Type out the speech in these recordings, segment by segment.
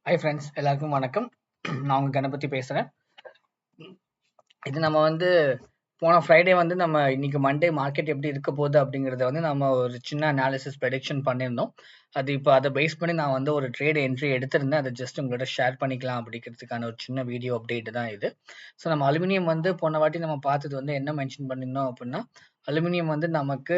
Hi friends, எல்லாருக்கும் வணக்கம். நான் உங்கள் கணபதி பேசுகிறேன். இது நம்ம போன ஃப்ரைடே நம்ம இன்னைக்கு மண்டே மார்க்கெட் எப்படி இருக்க போகுது அப்படிங்கிறத நம்ம ஒரு சின்ன அனாலிசிஸ் ப்ரெடிக்ஷன் பண்ணியிருந்தோம். அது இப்போ அதை பேஸ் பண்ணி நான் ஒரு ட்ரேட் என்ட்ரி எடுத்திருந்தேன். அதை ஜஸ்ட் உங்களோட ஷேர் பண்ணிக்கலாம் அப்படிங்கிறதுக்கான ஒரு சின்ன வீடியோ அப்டேட் தான் இது. ஸோ நம்ம அலுமினியம் போன வாட்டி நம்ம பார்த்தது என்ன மென்ஷன் பண்ணியிருந்தோம் அப்படின்னா, அலுமினியம் நமக்கு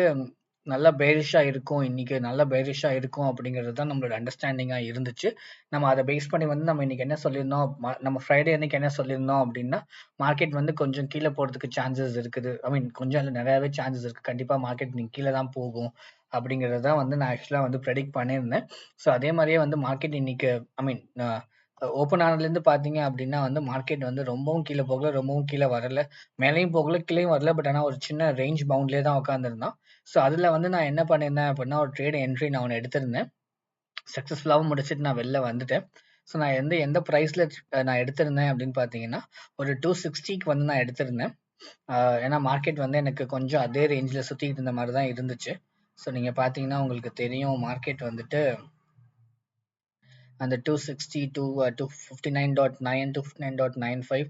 நல்லா பேரிஷா இருக்கும், இன்னைக்கு நல்லா பேரிஷா இருக்கும் அப்படிங்கிறது தான் நம்மளோட அண்டர்ஸ்டாண்டிங்கா இருந்துச்சு. நம்ம அதை பேஸ் பண்ணி நம்ம இன்னைக்கு என்ன சொல்லியிருந்தோம், நம்ம ஃப்ரைடே அன்னைக்கு என்ன சொல்லியிருந்தோம் அப்படின்னா, மார்க்கெட் கொஞ்சம் கீழே போறதுக்கு சான்சஸ் இருக்குது. ஐ மீன் கொஞ்சம் இல்லை, நிறையவே சான்சஸ் இருக்கு. கண்டிப்பா மார்க்கெட் இன்னைக்கு கீழே தான் போகும் அப்படிங்கிறது தான் நான் ஆக்சுவலா ப்ரெடிக்ட் பண்ணியிருந்தேன். ஸோ அதே மாதிரியே மார்க்கெட் இன்னைக்கு ஐ மீன் ஓப்பன் ஆனதுலேருந்து பார்த்தீங்க அப்படின்னா மார்க்கெட் ரொம்பவும் கீழே போகல, ரொம்பவும் கீழே வரல, மேலேயும் போகல, கீழேயும் வரல. பட் ஆனால் ஒரு சின்ன ரேஞ்ச் பவுண்ட்லேயே தான் உட்காந்துருந்தான். ஸோ அதில் நான் என்ன பண்ணியிருந்தேன் அப்படின்னா, ஒரு ட்ரேட் என்ட்ரி நான் ஒன்று எடுத்திருந்தேன். சக்ஸஸ்ஃபுல்லாகவும் முடிச்சுட்டு நான் வெளில வந்துட்டேன். ஸோ நான் எந்த ப்ரைஸில் நான் எடுத்திருந்தேன் அப்படின்னு பார்த்தீங்கன்னா, ஒரு 260க்கு நான் எடுத்திருந்தேன். ஏன்னா மார்க்கெட் எனக்கு கொஞ்சம் அதே ரேஞ்சில் சுற்றிட்டு இருந்த மாதிரி தான் இருந்துச்சு. ஸோ நீங்கள் பார்த்தீங்கன்னா உங்களுக்கு தெரியும், மார்க்கெட் அந்த 260 to 259.9 259.95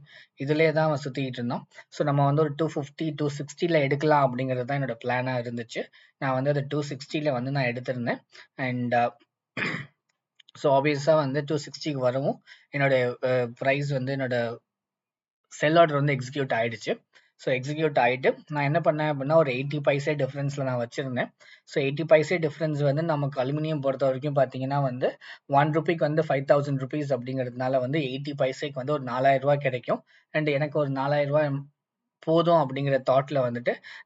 இதுலேயே தான் சுற்றிக்கிட்டு இருந்தோம். ஸோ நம்ம ஒரு 250 260ல எடுக்கலாம் அப்படிங்கிறது தான் என்னோட பிளானாக இருந்துச்சு. நான் அதை 260ல நான் எடுத்திருந்தேன். அண்ட் ஸோ ஆப்வியஸாக 260க்கு வரவும் என்னோட ப்ரைஸ் என்னோட செல் ஆர்டர் எக்ஸிக்யூட் ஆயிடுச்சு. ஸோ எக்ஸிக்யூட் ஆகிட்டு நான் என்ன பண்ணேன் அப்படின்னா, ஒரு 80 பைசே டிஃப்ரென்ஸில் நான் வச்சுருந்தேன். ஸோ 80 பைசே டிஃப்ரென்ஸ் நமக்கு அலுமினியம் பொறுத்த வரைக்கும் பார்த்தீங்கன்னா 1 ரூபிக்கு 5000 ருபீஸ் அப்படிங்கிறதுனால 80 பைசேக்கு ஒரு 4000 ரூபாய் கிடைக்கும். அண்ட் எனக்கு ஒரு 4000 ரூபாய் போதும் அப்படிங்கிற தாட்டில்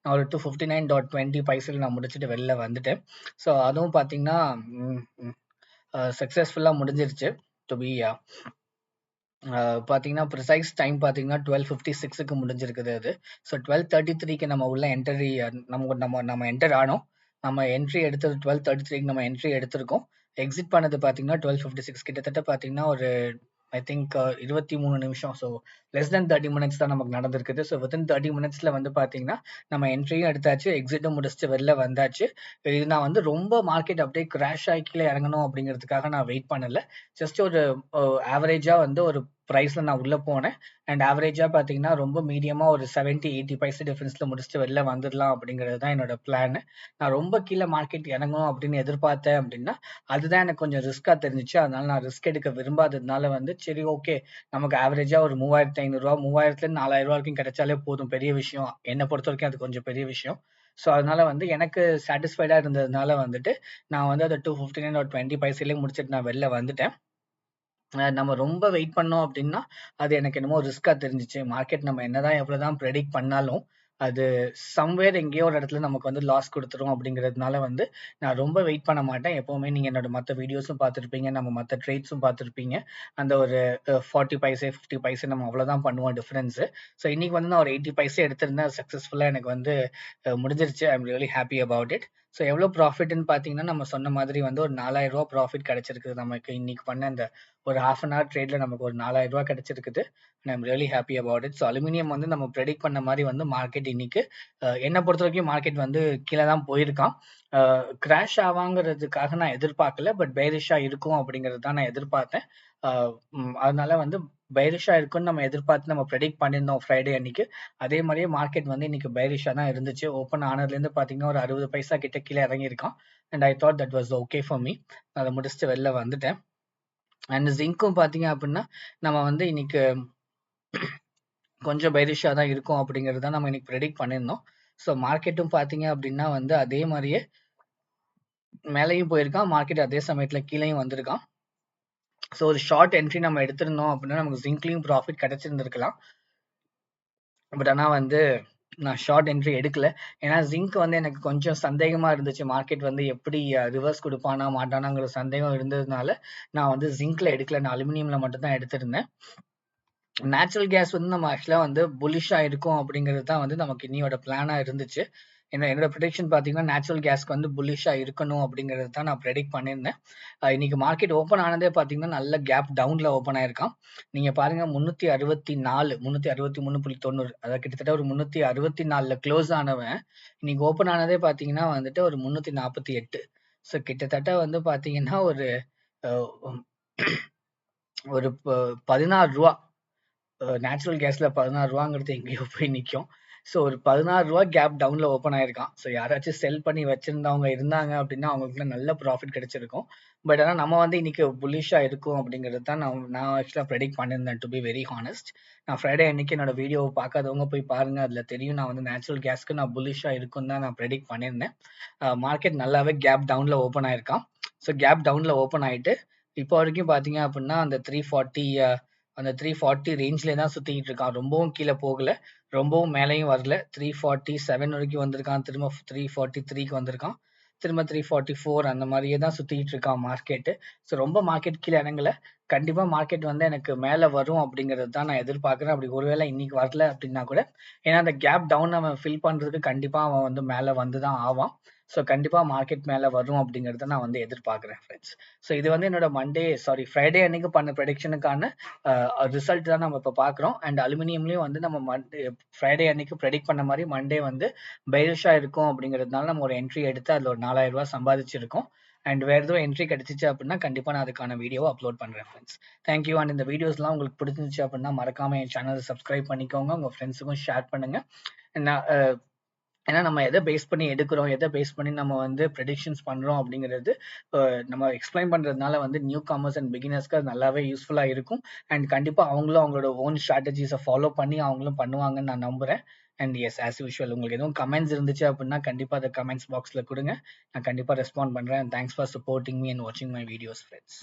நான் ஒரு 259.20 பைசையில் நான் முடிச்சுட்டு வெளில வந்துட்டேன். ஸோ அதுவும் பார்த்தீங்கன்னா சக்ஸஸ்ஃபுல்லாக முடிஞ்சிருச்சு. டு பி பார்த்தீங்கன்னா ப்ரிசைஸ் டைம் பார்த்தீங்கன்னா 12:56க்கு முடிஞ்சிருக்குது அது. ஸோ 12:33க்கு நம்ம உள்ள என்ட்ரி நம்ம என்டர் ஆனோம். நம்ம என்ட்ரி எடுத்தது 12:33க்கு நம்ம என்ட்ரி எடுத்திருக்கோம். எக்ஸிட் பண்ணது பார்த்தீங்கன்னா 12:56, கிட்டத்தட்ட பார்த்தீங்கன்னா ஒரு ஐ திங்க் 23 நிமிஷம். ஸோ லெஸ் தென் 30 மினிட்ஸ் தான் நமக்கு நடந்திருக்குது. ஸோ வித்தின் 30 மினிட்ஸில் பார்த்தீங்கன்னா நம்ம என்ட்ரியும் எடுத்தாச்சு, எக்ஸிட்டும் முடிச்சுட்டு வெளில வந்தாச்சு. இது நான் ரொம்ப மார்க்கெட் அப்படியே கிராஷ் ஆகி கீழே இறங்கணும் அப்படிங்கிறதுக்காக நான் வெயிட் பண்ணல. ஜஸ்ட் ஒரு ஆவரேஜாக ஒரு ப்ரைஸில் நான் உள்ளே போனேன். அண்ட் ஆவரேஜாக பார்த்தீங்கன்னா ரொம்ப மீடியமாக ஒரு 70-80 பைசா டிஃபரன்ஸில் முடிச்சுட்டு வெளில வந்துடலாம் அப்படிங்கிறது தான் என்னோட பிளான். நான் ரொம்ப கீழே மார்க்கெட் இறங்கணும் அப்படின்னு எதிர்பார்த்தேன் அப்படின்னா அதுதான் எனக்கு கொஞ்சம் ரிஸ்க்காக தெரிஞ்சிச்சு. அதனால நான் ரிஸ்க் எடுக்க விரும்பாததுனால சரி ஓகே, நமக்கு ஆவரேஜாக ஒரு 3500 ரூபா 3000லேருந்து 4000 ரூபா வரைக்கும் கிடைச்சாலே போதும், பெரிய விஷயம். என்னை பொறுத்த வரைக்கும் அது கொஞ்சம் பெரிய விஷயம். ஸோ அதனால எனக்கு சாட்டிஸ்ஃபைடாக இருந்ததுனால நான் அதை 259.20 பைசையிலே முடிச்சுட்டு நான் வெளில வந்துட்டேன். நம்ம ரொம்ப வெயிட் பண்ணோம் அப்படின்னா அது எனக்கு என்னமோ ரிஸ்கா தெரிஞ்சிச்சு. மார்க்கெட் நம்ம என்னதான் எவ்வளவுதான் ப்ரெடிக்ட் பண்ணாலும் அது சம்வேர் எங்கேயோ ஒரு இடத்துல நமக்கு லாஸ் கொடுத்துரும் அப்படிங்கிறதுனால நான் ரொம்ப வெயிட் பண்ண மாட்டேன். எப்பவுமே நீங்க என்னோட மற்ற வீடியோஸும் பார்த்துருப்பீங்க, நம்ம மற்ற ட்ரேட்ஸும் பார்த்துருப்பீங்க. அந்த ஒரு 40 பைசே 50 பைசே நம்ம அவ்வளவுதான் பண்ணுவோம் டிஃபரன்ஸ். ஸோ இன்னைக்கு நான் ஒரு 80 பைசே எடுத்திருந்தேன். சக்ஸஸ்ஃபுல்லா எனக்கு முடிஞ்சிருச்சு. I am really happy about it. So எவ்வளோ ப்ராஃபிட்னு பார்த்தீங்கன்னா நம்ம சொன்ன மாதிரி ஒரு 4000 ரூபா ப்ராஃபிட் கிடைச்சிருக்குது நமக்கு. இன்னைக்கு பண்ண அந்த ஒரு ஹாஃப் அன் ஹவர் ட்ரேட்ல நமக்கு ஒரு 4000 ரூபாய் கிடைச்சிருக்குது. I'm really happy about it. So aluminium நம்ம ப்ரெடிக்ட் பண்ண மாதிரி மார்க்கெட் இன்னைக்கு என்னை பொறுத்த வரைக்கும் மார்க்கெட் கீழே தான் போயிருக்கான். கிராஷ் ஆவாங்கிறதுக்காக நான் எதிர்பார்க்கல, பட் பேரிஷா இருக்கும் அப்படிங்கிறது தான் நான் எதிர்பார்த்தேன். அதனால பைரிஷா இருக்குன்னு நம்ம எதிர்பார்த்து நம்ம ப்ரெடிக்ட் பண்ணியிருந்தோம் ஃப்ரைடே அன்னைக்கு. அதே மாதிரியே மார்க்கெட் இன்னைக்கு பைரிஷா தான் இருந்துச்சு. ஓப்பன் ஆனதுலேருந்து பார்த்தீங்கன்னா ஒரு 60 பைசா கிட்ட கீழே இறங்கியிருக்கான். And I thought that was okay for me. அதை முடிச்சுட்டு வெளில வந்துட்டேன். அண்ட் ஜிங்க்கும் பார்த்தீங்க அப்படின்னா நம்ம இன்னைக்கு கொஞ்சம் பைரிஷா தான் இருக்கும் அப்படிங்கிறது தான் நம்ம இன்னைக்கு ப்ரெடிக்ட் பண்ணியிருந்தோம். ஸோ மார்க்கெட்டும் பார்த்தீங்க அப்படின்னா அதே மாதிரியே மேலேயும் போயிருக்கான், மார்க்கெட் அதே சமயத்தில் கீழேயும் வந்திருக்கான். ஸோ ஒரு ஷார்ட் என்ட்ரி நம்ம எடுத்திருந்தோம் அப்படின்னா நமக்கு ஜிங்க்லையும் ப்ராஃபிட் கிடைச்சிருந்துருக்கலாம். பட் ஆனால் நான் ஷார்ட் என்ட்ரி எடுக்கல. ஏன்னா ஜிங்க் எனக்கு கொஞ்சம் சந்தேகமா இருந்துச்சு. மார்க்கெட் எப்படி ரிவர்ஸ் கொடுப்பானா மாட்டானாங்கிற சந்தேகம் இருந்ததுனால நான் ஜிங்க்ல எடுக்கல. நான் அலுமினியம்ல மட்டும் தான் எடுத்திருந்தேன். நேச்சுரல் கேஸ் நம்ம ஆக்சுவலா புல்லிஷா இருக்கும் அப்படிங்கிறது தான் நமக்கு இன்னையோட பிளானா இருந்துச்சு. என்னோட ப்ரெடிக்ஷன் பார்த்தீங்கன்னா நேச்சுரல் கேஸ்க்கு புல்லிஷா இருக்கணும் அப்படிங்கிறது தான் நான் ப்ரெடிக்ட் பண்ணியிருந்தேன். இன்னைக்கு மார்க்கெட் ஓப்பன் ஆனதே பார்த்தீங்கன்னா நல்ல கேப் டவுன்ல ஓப்பன் ஆயிருக்கான். நீங்க பாருங்க 364 363.90, அதாவது கிட்டத்தட்ட ஒரு 364ல க்ளோஸ் ஆனவன் இன்னைக்கு ஓப்பன் ஆனதே பார்த்தீங்கன்னா ஒரு 348. ஸோ கிட்டத்தட்ட பார்த்தீங்கன்னா ஒரு ஒரு ₹16 நேச்சுரல் கேஸ்ல ₹16ங்கிறது எங்கேயோ போய் நிக்கும். ஸோ ஒரு ₹16 கேப் டவுன்ல ஓப்பன் ஆயிருக்கான். ஸோ யாராச்சும் செல் பண்ணி வச்சிருந்தவங்க இருந்தாங்க அப்படின்னா அவங்களுக்குலாம் நல்ல ப்ராஃபிட் கிடைச்சிருக்கும். பட் ஆனா நம்ம வந்து இன்னைக்கு புல்லிஷா இருக்கும் அப்படிங்கிறது தான் நான் ஆக்சுவலா ப்ரெடிக்ட் பண்ணியிருந்தேன், டு பி வெரி ஹானஸ்ட். நான் ஃப்ரைடே அன்னைக்கு என்னோட வீடியோவை பார்க்காதவங்க போய் பாருங்க, அதுல தெரியும் நான் வந்து நேச்சுரல் கேஸ்க்கு நான் புல்லிஷா இருக்கும்னு தான் நான் ப்ரெடிக்ட் பண்ணியிருந்தேன். மார்க்கெட் நல்லாவே கேப் டவுன்ல ஓப்பன் ஆயிருக்கான். ஸோ கேப் டவுன்ல ஓப்பன் ஆயிட்டு இப்போ வரைக்கும் பாத்தீங்க அப்படின்னா அந்த 340 அந்த 340 ரேஞ்ச்லேயே தான் சுத்திக்கிட்டு இருக்கான். ரொம்பவும் கீழே போகல, ரொம்பவும் மேலேயும் வரல. 347 வரைக்கும் வந்திருக்கான், திரும்ப 343க்கு வந்திருக்கான், திரும்ப 344 அந்த மாதிரியே தான் சுத்திக்கிட்டு இருக்கான் மார்க்கெட்டு. ஸோ ரொம்ப மார்க்கெட் கீழே இறங்கல. கண்டிப்பா மார்க்கெட் வந்து எனக்கு மேல வரும் அப்படிங்கிறது தான் நான் எதிர்பார்க்கிறேன். அப்படி ஒருவேளை இன்னைக்கு வரல அப்படின்னா கூட, ஏன்னா அந்த கேப் டவுன் அவன் ஃபில் பண்றதுக்கு கண்டிப்பா அவன் வந்து மேல வந்து தான் ஆவான். ஸோ கண்டிப்பா மார்க்கெட் மேல வரும் அப்படிங்கறத நான் வந்து எதிர்பார்க்கிறேன் ஃப்ரெண்ட்ஸ். ஸோ இது வந்து என்னோட ஃப்ரைடே அன்னைக்கு பண்ண ப்ரெடிக்ஷனுக்கான ரிசல்ட் தான் நம்ம இப்போ பார்க்குறோம். அண்ட் அலுமினியம்லயும் வந்து நம்ம ஃப்ரைடே அன்னைக்கு ப்ரெடிக்ட் பண்ண மாதிரி மண்டே வந்து பெயரிஷா இருக்கும் அப்படிங்கிறதுனால நம்ம ஒரு என்ட்ரி எடுத்து அதில் ஒரு ₹4000 சம்பாதிச்சிருக்கோம். அண்ட் வேற எதுவும் என்ட்ரி கிடைச்சிச்சு அப்படின்னா கண்டிப்பா நான் அதுக்கான வீடியோவை அப்லோட் பண்றேன் ஃப்ரெண்ட்ஸ். தேங்க்யூ. அண்ட் இந்த வீடியோஸ்லாம் உங்களுக்கு பிடிச்சிருந்துச்சு அப்படின்னா மறக்காம என் சேனலை சப்ஸ்கிரைப் பண்ணிக்கோங்க, உங்க ஃப்ரெண்ட்ஸுக்கும் ஷேர் பண்ணுங்க. ஏன்னா நம்ம எதை பேஸ் பண்ணி எடுக்கிறோம், எதை பேஸ் பண்ணி நம்ம வந்து ப்ரெடிக்ஷன்ஸ் பண்றோம் அப்படிங்கிறது நம்ம எக்ஸ்பிளைன் பண்றதுனால வந்து நியூ கமர்ஸ் அண்ட் பிகினர்ஸ்க்கு அது நல்லாவே யூஸ்ஃபுல்லா இருக்கும். அண்ட் கண்டிப்பா அவங்களும் அவங்களோட ஓன் ஸ்ட்ராட்டஜிஸை ஃபாலோ பண்ணி அவங்களும் பண்ணுவாங்கன்னு நான் நம்புறேன். அண்ட் எஸ், ஆஸ் யூஷுவல் உங்களுக்கு எதுவும் கமெண்ட்ஸ் இருந்துச்சு அப்படின்னா கண்டிப்பா அதை கமெண்ட்ஸ் பாக்ஸ்ல கொடுங்க, நான் கண்டிப்பா ரெஸ்பாண்ட் பண்றேன். Thanks for supporting me and வாட்சிங் மை வீடியோஸ் ஃப்ரெண்ட்ஸ்.